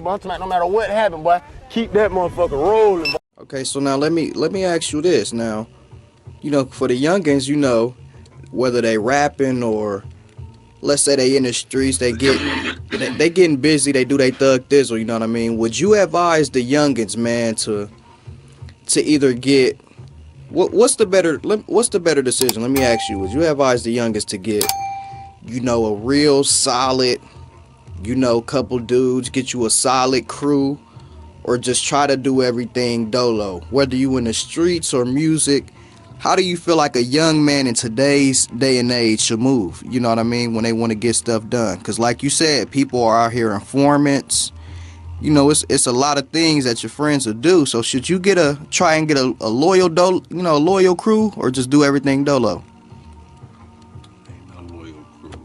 boy. I'm talking about no matter what happened, boy. Keep that motherfucker rolling, boy. Okay, so now let me ask you this now. You know, for the youngins, you know, whether they rapping or let's say they in the streets, they getting busy, they do they thug thizzle, you know what I mean? Would you advise the youngins, man, to either get what's the better decision? Let me ask you. Would you advise the youngins to get, you know, a real solid, you know, couple dudes, get you a solid crew, or just try to do everything dolo? Whether you in the streets or music, how do you feel like a young man in today's day and age should move? You know what I mean? When they want to get stuff done. Because like you said, people are out here informants. You know, it's a lot of things that your friends will do. So should you try and get a loyal a loyal crew, or just do everything dolo? Ain't no loyal crew.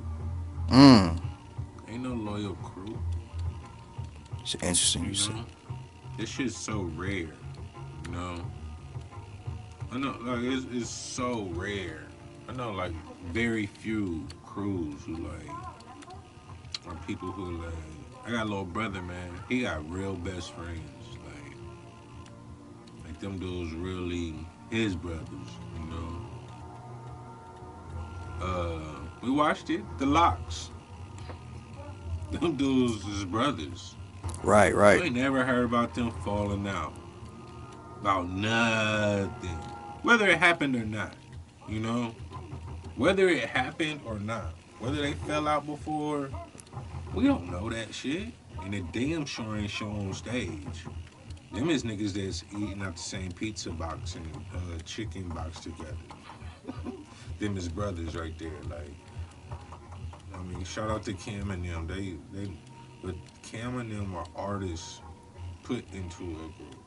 Ain't no loyal crew. It's interesting you said. This shit's so rare, you know. I know, like, it's so rare. I know, like, very few crews who, like, are people who, like, I got a little brother, man. He got real best friends, like them dudes really his brothers, you know. We watched it, the Lox. Them dudes is brothers. Right. I ain't never heard about them falling out. About nothing. Whether it happened or not, you know? Whether it happened or not. Whether they fell out before, we don't know that shit. And it damn sure ain't show on stage. Them is niggas that's eating out the same pizza box and chicken box together. Them is brothers right there. Like, I mean, shout out to Cam and them. But Cam and them are artists put into a group.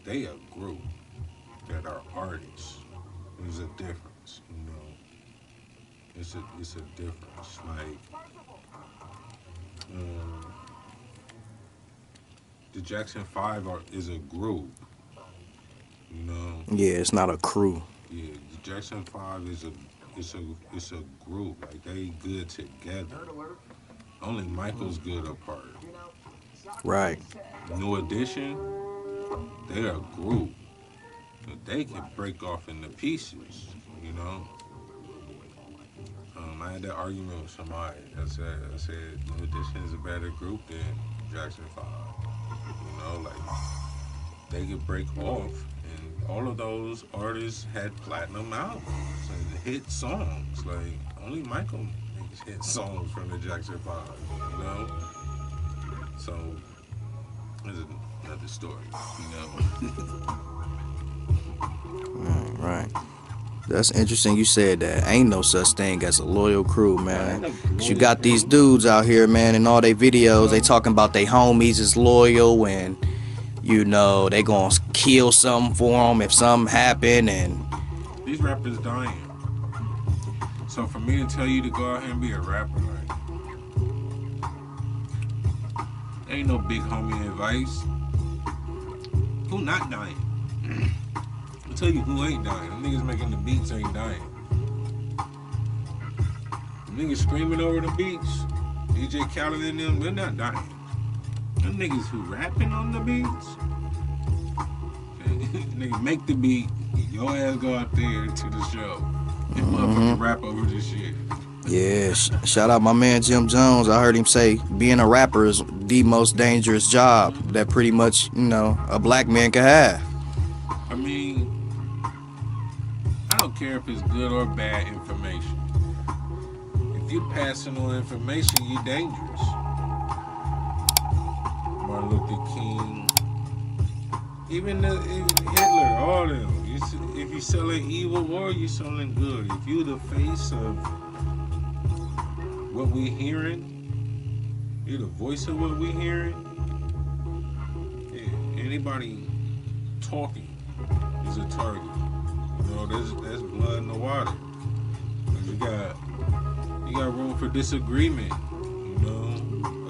They a group that are artists. There's a difference, you know. It's a difference. Like, the Jackson 5 is a group, you know. Yeah, it's not a crew. Yeah, the Jackson 5 is a group. Like, they good together. Only Michael's good apart. Right. New Edition, they're a group. But they can break off into pieces, you know. I had that argument with somebody. I said New Edition is a better group than Jackson 5. You know, like, they could break off, and all of those artists had platinum albums and hit songs. Like, only Michael niggas hit songs from the Jackson 5, you know? So, there's another story, you know? Right. That's interesting you said that. Ain't no such thing as a loyal crew, man. Cause you got these dudes out here, man, in all their videos, they talking about they homies is loyal and, you know, they gonna kill something for them if something happen, and these rappers dying. So for me to tell you to go out here and be a rapper, like, ain't no big homie advice. Who not dying? I'll tell you who ain't dying. Them niggas making the beats ain't dying. Them niggas screaming over the beats, DJ Khaled and them, they're not dying. Them niggas who rapping on the beats, niggas make the beat, your ass go out there to the show and motherfucking rap over this shit. yeah, shout out my man Jim Jones. I heard him say being a rapper is the most dangerous job that pretty much, you know, a black man can have. I mean, I don't care if it's good or bad information. If you're passing on information, you're dangerous. Martin Luther King, even Hitler, all of them. If you're selling evil or you're selling good, if you're the face of what we're hearing, you're the voice of what we're hearing, yeah, anybody talking is a target. You know, there's blood in the water. You got room for disagreement. You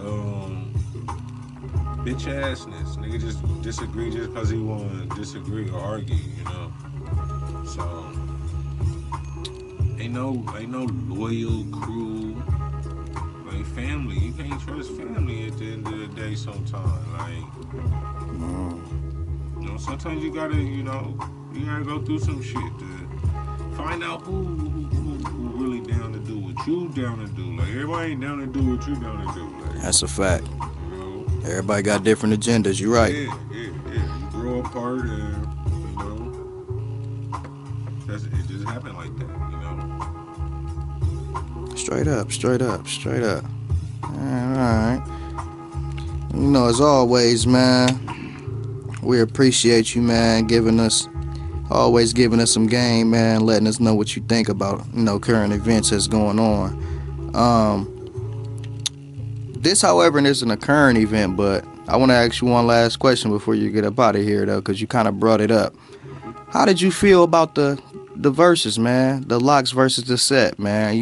know, bitch assness. Nigga just disagree just because he want to disagree or argue. You know, so ain't no loyal crew. Like family, you can't trust family at the end of the day. way sometimes. Like, you know, sometimes you gotta, you gotta go through some shit to find out who really down to do what you down to do. Like, everybody ain't down to do what you down to do. Like, That's a fact. you know, Everybody got different agendas. You right. yeah. You grow apart, and it just happened like that. Straight up. All right. You know, as always, man, we appreciate you, man, always giving us some game, man, letting us know what you think about, current events that's going on. This, however, isn't a current event, but I want to ask you one last question before you get up out of here, though, because you kind of brought it up. How did you feel about the Verzuz, man? The Lox versus Dipset, man.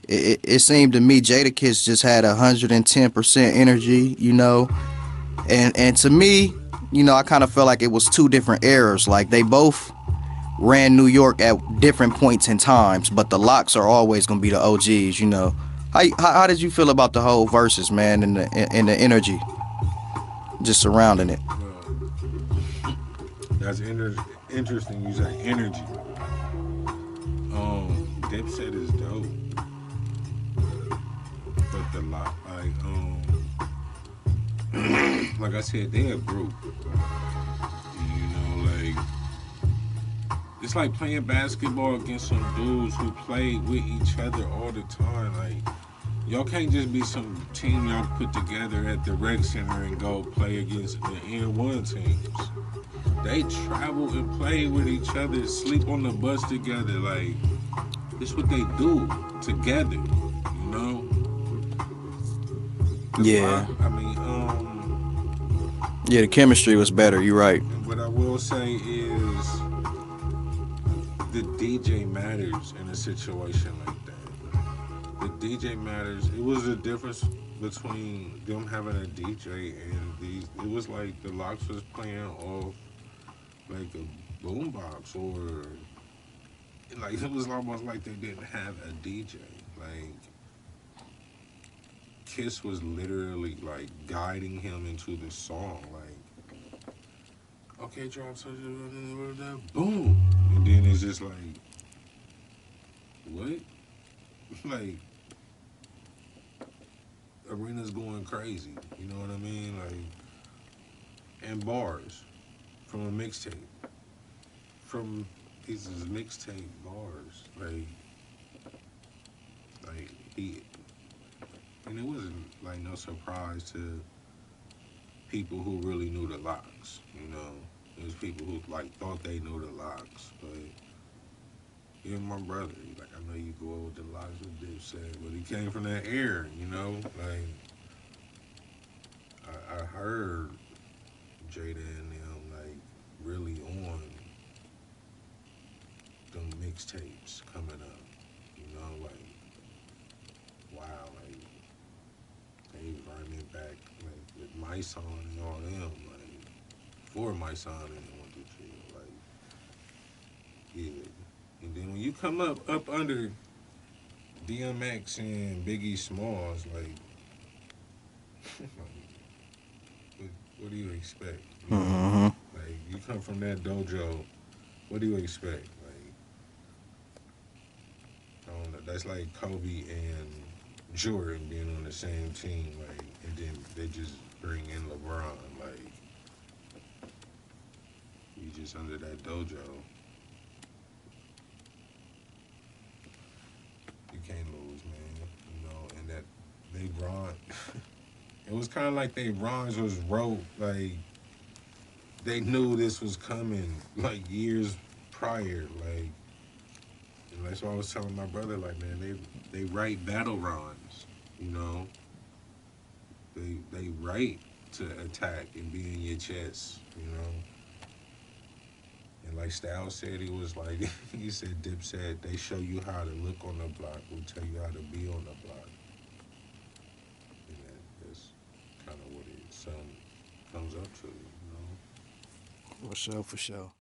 It seemed to me Jadakiss just had 110% energy, and to me, I kind of felt like it was two different eras. Like, they both ran New York at different points in times, but the Lox are always gonna be the OGs. How did you feel about the whole Verzuz, man, and the energy just surrounding it? Well, that's interesting. You say energy. Dipset is dope, but the lot, like I said, they a group. Like, it's like playing basketball against some dudes who play with each other all the time. Like, y'all can't just be some team y'all put together at the rec center and go play against the N1 teams. They travel and play with each other, sleep on the bus together. Like, it's what they do together, Yeah. I mean, Yeah, the chemistry was better. You're right. what I will say is the DJ matters in a situation like that. The DJ matters. It was a difference between them having a DJ and these. It was like the Lox was playing off like a boombox, or like it was almost like they didn't have a DJ. Like, Kiss was literally like guiding him into the song. Like, okay, drop such a boom, and then it's just like, what? Like, arena's going crazy. You know what I mean? Like, and bars from a mixtape. From these mixtape bars. Like he, and it wasn't like no surprise to people who really knew the Lox. It was people who like thought they knew the Lox, but even my brother, like, I know you go with the Lox with Dipset, but he came from that era, like I heard Jada and them like really on them mixtapes coming up, like, wow, like they running back like with my song and all them, like for my song and all the shit, like, yeah. And then when you come up under DMX and Biggie Smalls, like, what do you expect? Like, you come from that dojo, what do you expect? Like, I don't know. That's like Kobe and Jordan being on the same team, like, and then they just bring in LeBron, like, you just under that dojo. You can't lose, man. And that they run. It was kind of like they rhymes was wrote, like, they knew this was coming, like, years prior, like, and that's why I was telling my brother, like, man, they write battle rhymes, They write to attack and be in your chest, And like Styles said, he was like, he said, Dipset, they show you how to look on the block, we'll tell you how to be on the block. And that's kind of what it comes up to, For sure.